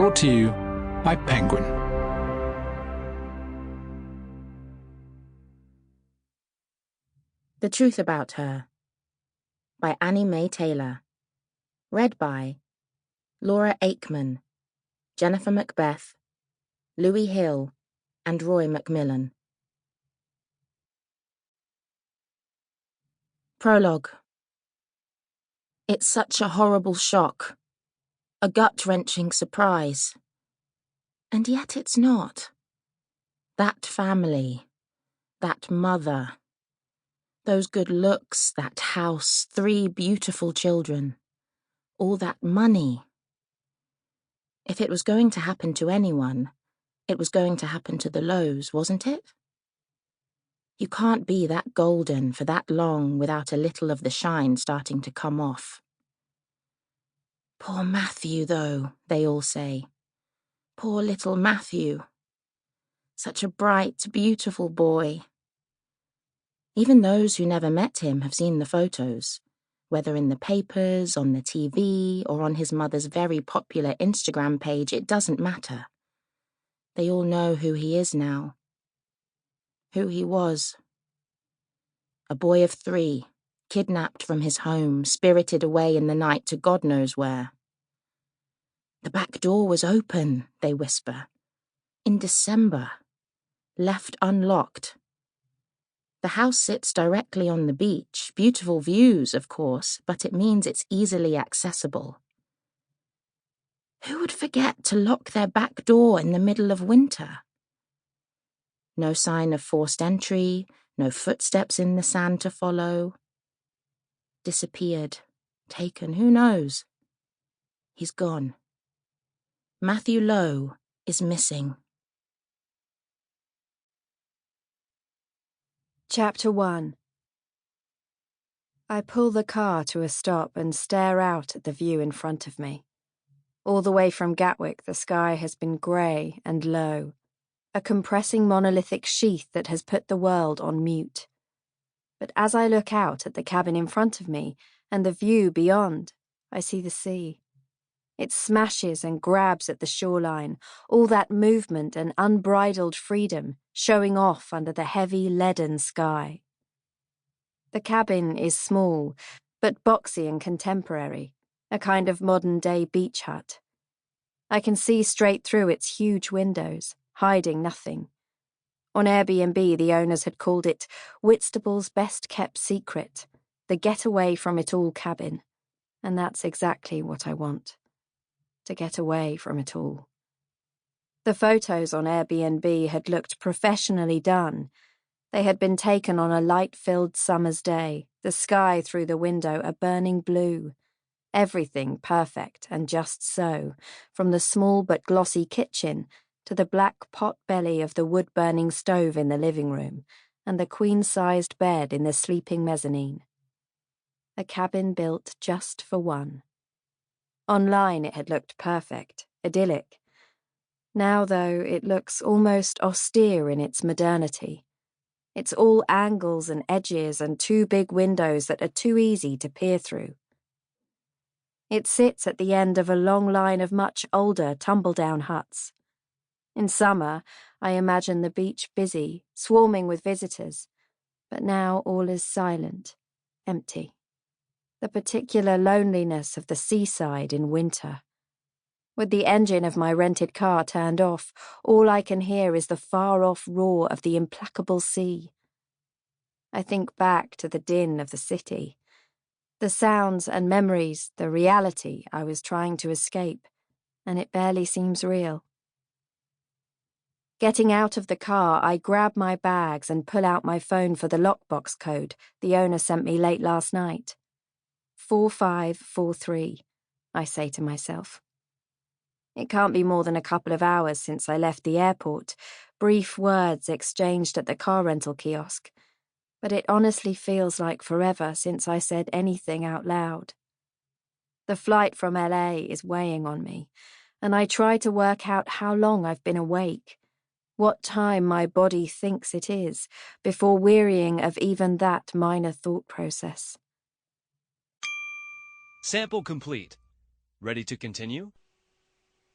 Brought to you by Penguin. The Truth About Her by Annie Mae Taylor. Read by Laura Aikman, Jennifer Macbeth, Louis Hill, and Roy Mcmillan. Prologue. It's such a horrible shock, a gut-wrenching surprise. And yet it's not. That family, that mother, those good looks, that house, 3 beautiful children, all that money. If it was going to happen to anyone, it was going to happen to the Lowes, wasn't it? You can't be that golden for that long without a little of the shine starting to come off. Poor Matthew, though, they all say. Poor little Matthew. Such a bright, beautiful boy. Even those who never met him have seen the photos, whether in the papers, on the TV, or on his mother's very popular Instagram page, it doesn't matter. They all know who he is now. Who he was. A boy of 3, kidnapped from his home, spirited away in the night to God knows where. The back door was open, they whisper. In December. Left unlocked. The house sits directly on the beach, beautiful views, of course, but it means it's easily accessible. Who would forget to lock their back door in the middle of winter? No sign of forced entry, no footsteps in the sand to follow. Disappeared, taken, who knows? He's gone. Matthew Lowe is missing. Chapter 1. I pull the car to a stop and stare out at the view in front of me. All the way from Gatwick, the sky has been grey and low, a compressing monolithic sheath that has put the world on mute. But as I look out at the cabin in front of me and the view beyond, I see the sea. It smashes and grabs at the shoreline, all that movement and unbridled freedom showing off under the heavy leaden sky. The cabin is small, but boxy and contemporary, a kind of modern-day beach hut. I can see straight through its huge windows, hiding nothing. On Airbnb, the owners had called it Whitstable's best-kept secret, the get-away-from-it-all cabin, and that's exactly what I want. To get away from it all. The photos on Airbnb had looked professionally done. They had been taken on a light-filled summer's day, the sky through the window a burning blue. Everything perfect and just so, from the small but glossy kitchen to the black pot belly of the wood-burning stove in the living room and the queen-sized bed in the sleeping mezzanine. A cabin built just for one. Online it had looked perfect, idyllic. Now, though, it looks almost austere in its modernity. It's all angles and edges and 2 big windows that are too easy to peer through. It sits at the end of a long line of much older, tumble-down huts. In summer, I imagine the beach busy, swarming with visitors, but now all is silent, empty. The particular loneliness of the seaside in winter. With the engine of my rented car turned off, all I can hear is the far-off roar of the implacable sea. I think back to the din of the city, the sounds and memories, the reality I was trying to escape, and it barely seems real. Getting out of the car, I grab my bags and pull out my phone for the lockbox code the owner sent me late last night. 4543, I say to myself. It can't be more than a couple of hours since I left the airport, brief words exchanged at the car rental kiosk, but it honestly feels like forever since I said anything out loud. The flight from LA is weighing on me, and I try to work out how long I've been awake, what time my body thinks it is, before wearying of even that minor thought process. Sample complete. Ready to continue?